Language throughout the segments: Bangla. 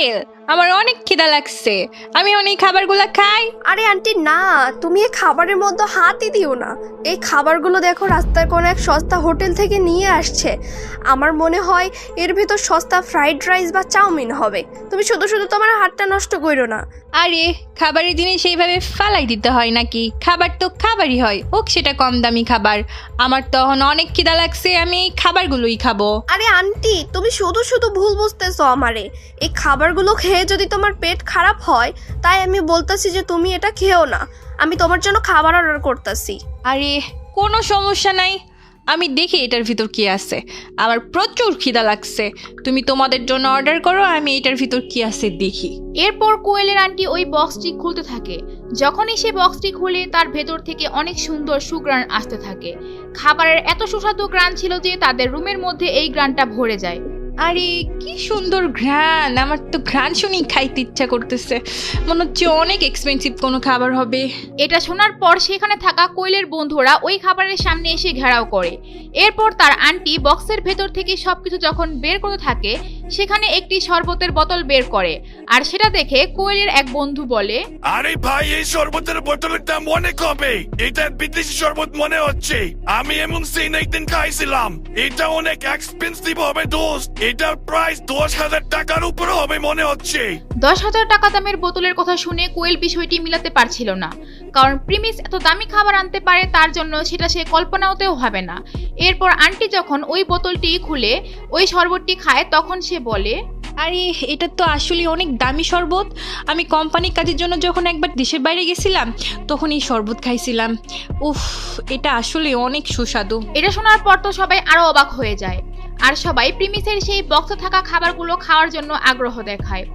কোয়েল, আমার অনেক খিদা লাগছে, আমি অনেক খাবারগুলো খাই। আরে আন্টি না, তুমি এই খাবারের মধ্যে হাতই দিও না। এই খাবারগুলো দেখো রাস্তার কোনো এক সস্তা হোটেল থেকে নিয়ে আসছে। আমার মনে হয় এর ভিতর সস্তা ফ্রাইড রাইস বা চাউমিন হবে। তুমি শুধু শুধু তোমার হাতটা নষ্ট করো না। আরে খাবারের জিনিস এইভাবে ফালাই দিতে হয় নাকি? খাবার তো খাবারই হয়, হোক সেটা কম দামি খাবার। আমার তখন অনেক খিদা লাগছে, আমি এই খাবারগুলোই খাবো। আরে আন্টি, তুমি শুধু শুধু ভুল বুঝতেছো আমারে। এই খাবারগুলো খেয়ে যদি তোমার পেট খারাপ হয়, তাই আমি বলতেছি যে তুমি এটা খেও না। আমি তোমার জন্য খাবার অর্ডার করতেছি। আরে কোনো সমস্যা নাই, আমি দেখি এটার ভিতর কি আছে। আমার প্রচুর খিদা লাগছে, তুমি তোমাদের জন্য অর্ডার করো, আমি এটার ভিতর কি আছে দেখি। এরপর কোয়েলের আন্টি ওই বক্সটি খুলতে থাকে। যখনই সে বক্সটি খুলে তার ভেতর থেকে অনেক সুন্দর সুঘ্রাণ আসতে থাকে। খাবারের এত সুস্বাদু ঘ্রাণ ছিল যে তাদের রুমের মধ্যে এই ঘ্রাণটা ভরে যায়। আরে কি সুন্দর ঘ্রাণ, আমার তো ঘ্রাণ শুনেই খাইতে ইচ্ছা করতেছে। মনে হচ্ছে অনেক এক্সপেন্সিভ কোনো খাবার হবে। এটা শোনার পর সেখানে থাকা কোয়েলের বন্ধুরা ওই খাবারের সামনে এসে ঘেরাও করে। এরপর তার আন্টি বক্সের ভেতর থেকে সবকিছু যখন বের করতে থাকে, সেখানে একটি শরবতের বোতল বের করে। আর সেটা দেখে কোয়েলের এক বন্ধু বলে, আরে ভাই, এই শরবতের বোতলের দাম অনেক হবে। এটা বিদেশি শরবত মনে হচ্ছে, আমি এমন সিন একদিন খাইছিলাম। এটা অনেক এক্সপেন্সিভ হবে দোস্ত, এটার প্রাইস 10,000 টাকার উপরে হবে মনে হচ্ছে। 10,000 টাকা দামের বোতলের কথা শুনে কোয়েল বিষয়টি মিলাতে পারছিল না, কারণ প্রিমিস এত দামি খাবার আনতে পারে তার জন্য সেটা সে কল্পনাতেও হবে না। এরপর আন্টি যখন ওই বোতলটি খুলে ওই শরবতটি খায়, তখন সে বলে, আরে এটা তো আসলে অনেক দামি শরবত। আমি কোম্পানির কাজের জন্য যখন একবার দেশের বাইরে গেছিলাম, তখন এই শরবত খাইছিলাম। উফ, এটা আসলে অনেক সুস্বাদু। এটা শোনার পর তো সবাই আরো অবাক হয়ে যায়, আর সবাই প্রিমিসের সেই বক্সে থাকা খাবারগুলো খাওয়ার জন্য আগ্রহ দেখায়।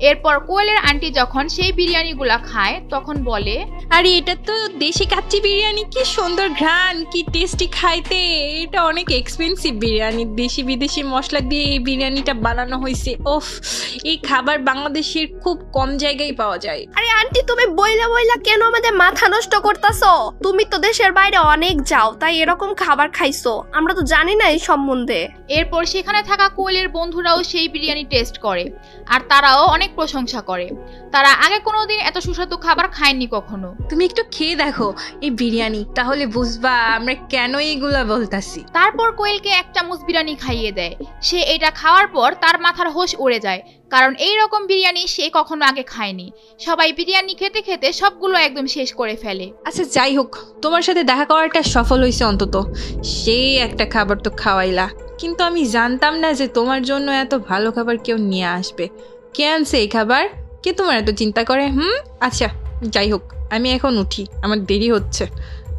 এরপর কোয়েলের আন্টি যখন সেই বিরিয়ানিগুলা খায়, তখন বলে, আরে এটা তো দেশি কাচ্চি বিরিয়ানি, কি সুন্দর ঘ্রাণ, কি টেস্টি খাইতে। এটা অনেক এক্সপেন্সিভ বিরিয়ানি, দেশি বিদেশি মশলা দিয়ে এই বিরিয়ানিটা বানানো হয়েছে। ওফ, এই খাবার বাংলাদেশের খুব কম জায়গায় পাওয়া যায়। আরে আন্টি, তুমি বইলা বইলা কেন আমাদের মাথা নষ্ট করতেছো? তুমি তো দেশের বাইরে অনেক যাও, তাই এরকম খাবার খাইছো, আমরা তো জানি না এই সম্বন্ধে। এরপর সেখানে থাকা কোয়েলের বন্ধুরাও সেই বিরিয়ানি টেস্ট করে, আর তারাও অনেক প্রশংসা করে। তারা আগে কোনোদিন এত সুস্বাদু খাবার খায়নি কখনো। তুমি একটু খেয়ে দেখো এই বিরিয়ানি, তাহলে বুঝবা আমরা কেন এইগুলা বলতাছি। তারপর কোয়েলকে এক চামচ বিরিয়ানি খাইয়ে দেয়। সে এটা খাওয়ার পর তার মাথার হোশ উড়ে যায়, কারণ এই রকম বিরিয়ানি সে কখনো আগে খায়নি। সবাই বিরিয়ানি খেতে খেতে সবগুলো একদম শেষ করে ফেলে। আচ্ছা যাই হোক, তোমার সাথে দেখা করাটা সফল হয়েছে অন্তত। সেই একটা খাবার তো খাওয়াইলা, কিন্তু আমি জানতাম না যে তোমার জন্য এত ভালো খাবার কেউ নিয়ে আসবে। কে আনছে এই খাবার? কে তোমার এত চিন্তা করে? আচ্ছা যাই হোক, আমি এখন উঠি, আমার দেরি হচ্ছে।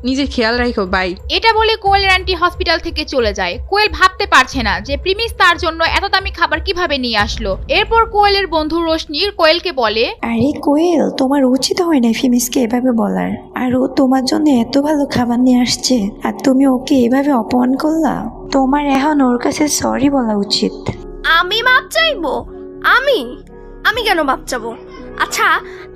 নিজের খেয়াল রাখো, বাই। এটা বলে কোয়েলের আন্টি হসপিটাল থেকে চলে যায়। কোয়েল ভাবতে পারছে না যে প্রিমিস তার জন্য এত দামি খাবার কিভাবে নিয়ে আসলো। এরপর কোয়েলের বন্ধু রোশনি কোয়েলকে বলে, আরে কোয়েল, তোমার উচিত হয় না ফিমিসকে এভাবে বলার। আর ও তোমার জন্য এত ভালো খাবার নিয়ে আসছে, আর তুমি ওকে এভাবে অপমান করলা। তোমার এখন ওর কাছে সরি বলা উচিত। আমি মাপ চাইবো? আমি আমি কেন মাপ চাবো? আচ্ছা,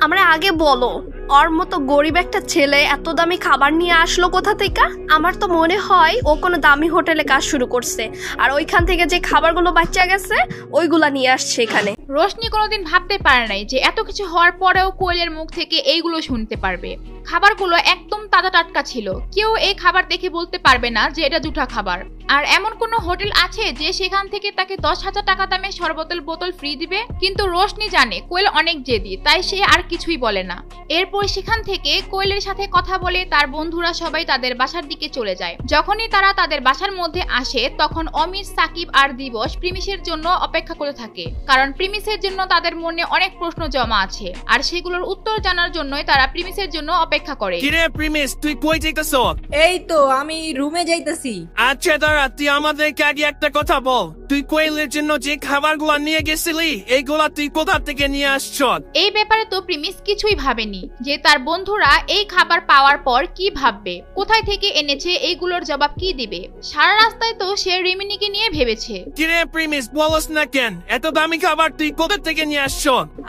আমরা আগে বলো, ওর মতো গরিব একটা ছেলে এত দামি খাবার নিয়ে আসলো কোথা থেকে? আমার তো মনে হয় ও কোনো দামি হোটেলে কাজ শুরু করছে, আর ওইখান থেকে যে খাবারগুলো বাচ্চা গেছে ওইগুলা নিয়ে আসছে এখানে। রোশনি কোনোদিন ভাবতে পারে নাই যে এত কিছু হওয়ার পরেও কোয়েলের মুখ থেকে এইগুলো শুনতে পারবে। খাবারগুলো একদম তাজা টাটকা ছিল, কেউ এই খাবার দেখে বলতে পারবে না যে এটা জুঠা খাবার। আর এমন কোনো হোটেল আছে যে সেখান থেকে তাকে 10,000 টাকা দামে শরবতের বোতল ফ্রি দিবে? কিন্তু রোশনি জানে কোয়েল অনেক জেদি, তাই সে আর কিছুই বলে না। এরপর সেখান থেকে কোয়েলের সাথে কথা বলে তার বন্ধুরা সবাই তাদের বাসার দিকে চলে যায়। যখনই তারা তাদের বাসার মধ্যে আসে, তখন অমিত, সাকিব আর দিবস প্রিমিসের জন্য অপেক্ষা করে থাকে, কারণ প্রিমিসের জন্য তাদের মনে অনেক প্রশ্ন জমা আছে, আর সেগুলোর উত্তর জানার জন্যই তারা প্রিমিসের জন্য অপেক্ষা করে। কিরে প্রিমিস, তুই কই যাইতাছস? এই তো আমি রুমে যাইতেছি। আচ্ছা দাঁড়া, তুই আমাদেরকে আগে একটা কথা বল। তুই কোয়েলের জন্য যে খাবারগুলো নিয়ে গেছিলি, এইগুলা তুই কোথা থেকে নিয়ে আসছ? এই ব্যাপারে তো প্রিমিস কিছুই ভাবেনি যে তার বন্ধুরা এই খাবার পাওয়ার পর কি ভাববে, কোথায় থেকে এনেছে, এইগুলোর জবাব কি দিবে। সারা রাস্তায় তো সে রিমিনিকে নিয়ে ভেবেছে। কিরে প্রিমিস, বলস না কেন? এত দামি খাবার তুই কোথা থেকে নিয়ে আসছ?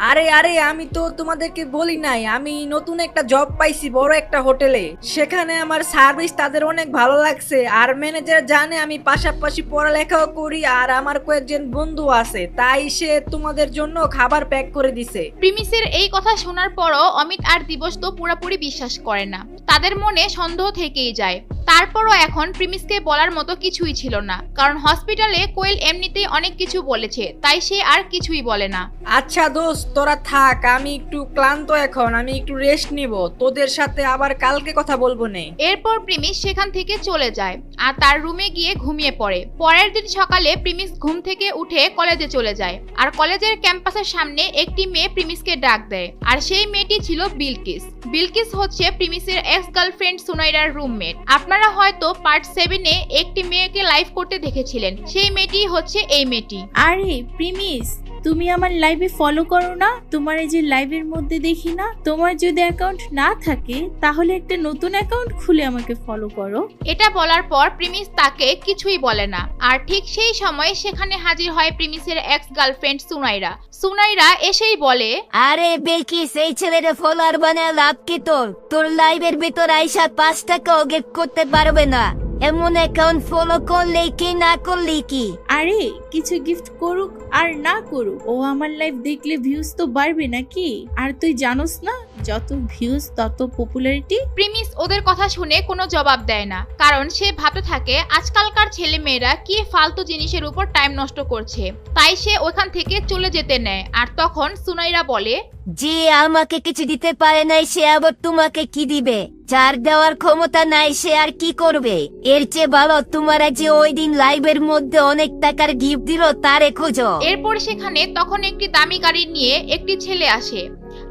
আরে আমি তো তোমাদেরকে বলি নাই, আমি নতুন একটা জব পাইছি বড় একটা হোটেলে। সেখানে আমার সার্ভিস তাদের অনেক ভালো লাগছে, আর ম্যানেজার জানে আমি পাশাপাশি পড়ালেখাও করি আর আর আমার কয়েকজন বন্ধু আছে, তাই সে তোমাদের জন্য খাবার প্যাক করে দিছে। প্রিমিসের এই কথা শোনার পরও অমিত আর দিবস তো পুরোপুরি বিশ্বাস করে না, তাদের মনে সন্দেহ থেকেই যায়। তারপরও এখন প্রিমিসকে বলার মতো কিছুই ছিল না, কারণ হসপিটালে কোয়েল এমনিতেই অনেক কিছু বলেছে, তাই সে আর কিছুই বলে না। আচ্ছা দোস্ত, তোরা থাক, আমি একটু ক্লান্ত এখন, আমি একটু রেস্ট নিব, তোদের সাথে আবার কালকে কথা বলবো নে। এরপর প্রিমিস সেখান থেকে চলে যায় আর তার রুমে গিয়ে ঘুমিয়ে পড়ে। পরের দিন সকালে প্রিমিস ঘুম থেকে উঠে কলেজে চলে যায়, আর কলেজের ক্যাম্পাসের সামনে একটি মেয়ে প্রিমিসকে ডাক দেয়, আর সেই মেয়েটি ছিল বিলকিস। বিলকিস হচ্ছে প্রিমিসের এক্স গার্লফ্রেন্ড সুনাইরার রুমমেট। আপনারা হয়তো পার্ট 7-এ একটি মেয়েকে লাইভ করতে দেখেছিলেন, সেই মেয়েটি হচ্ছে এই মেয়েটি। আরে প্রিমিস, তুমি আমার লাইভে ফলো করো না? তোমার এই যে লাইভের মধ্যে দেখি না, তোমার যদি অ্যাকাউন্ট না থাকে তাহলে একটা নতুন অ্যাকাউন্ট খুলে আমাকে ফলো করো। এটা বলার পর প্রিমিস তাকে কিছুই বলে না, আর ঠিক সেই সময় সেখানে হাজির হয় প্রিমিসের এক্স গার্লফ্রেন্ড সুনাইরা। সুনাইরা এসেই বলে, আরে বিলকিস, এই ছেলেটা ফলোয়ার বানায় লাভ কি তোর? তোর লাইভের ভিতর আইসা 5 টাকাও গিফট করতে পারবে না। এমন অ্যাকাউন্ট ফলো করলে কি, না করলে কি? আরে কিছু গিফট করুক আর না করুক, ও আমার লাইভ দেখলে ভিউজ তো বাড়বে নাকি? আর তুই জানোস না, যত ভিউজ তত পপুলারিটি। প্রিমিস ওদের কথা শুনে কোনো জবাব দেয় না, কারণ সে ভাবতে থাকে আজকালকার ছেলে মেয়েরা কি ফালতু জিনিসের উপর টাইম নষ্ট করছে। তাই সে ওখান থেকে চলে যেতে নেয়। আর তখন সুনাইরা বলে, যে আমাকে কিছু দিতে পারে নাই সে আবার তোমাকে কি দিবে? যার দেওয়ার ক্ষমতা নাই সে আর কি করবে? এর চেয়ে ভালো তোমার যে ওই দিন লাইভের মধ্যে অনেক টাকার গিফট দিল তারে খোঁজো। এরপর সেখানে তখন একটি দামি গাড়ি নিয়ে একটি ছেলে আসে,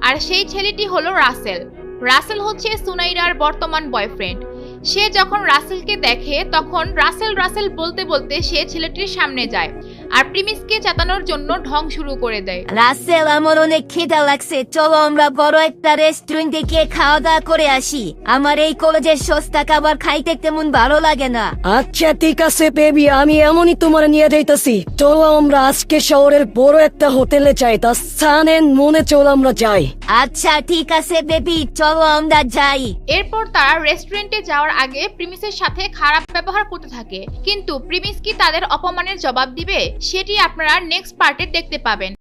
আর সেই ছেলেটি হলো রাসেল। রাসেল হচ্ছে সুনাইরার বর্তমান বয়ফ্রেন্ড। সে যখন রাসেলকে দেখে তখন রাসেল রাসেল বলতে বলতে সে ছেলেটির সামনে যায় আর প্রিমিসকে চেতানোর জন্য ঢং শুরু করে দেয়। রাসেল, আমার অনেক খিদা লাগছে, চলো আমরা বড় একটা রেস্টুরেন্টে গিয়ে খাওয়া দাওয়া করে আসি। আমার এই কলেজের সস্তা খাবার খাইতে তেমন ভালো লাগে না। আচ্ছা ঠিক আছে বেবি, আমি এমনই তোমার নিয়ে যাইতেছি। চলো আমরা আজকে শহরের বড় একটা হোটেলে যাই, তা সানেন মনে চলো আমরা যাই। আচ্ছা ঠিক আছে বেবি, চলো আমরা যাই। এরপর তারা রেস্টুরেন্টে যাওয়ার আগে প্রিমিসের সাথে খারাপ ব্যবহার করতে থাকে, কিন্তু প্রিমিস কি তাদের অপমানের জবাব দিবে সেটি আপনারা নেক্সট পার্টে দেখতে পাবেন।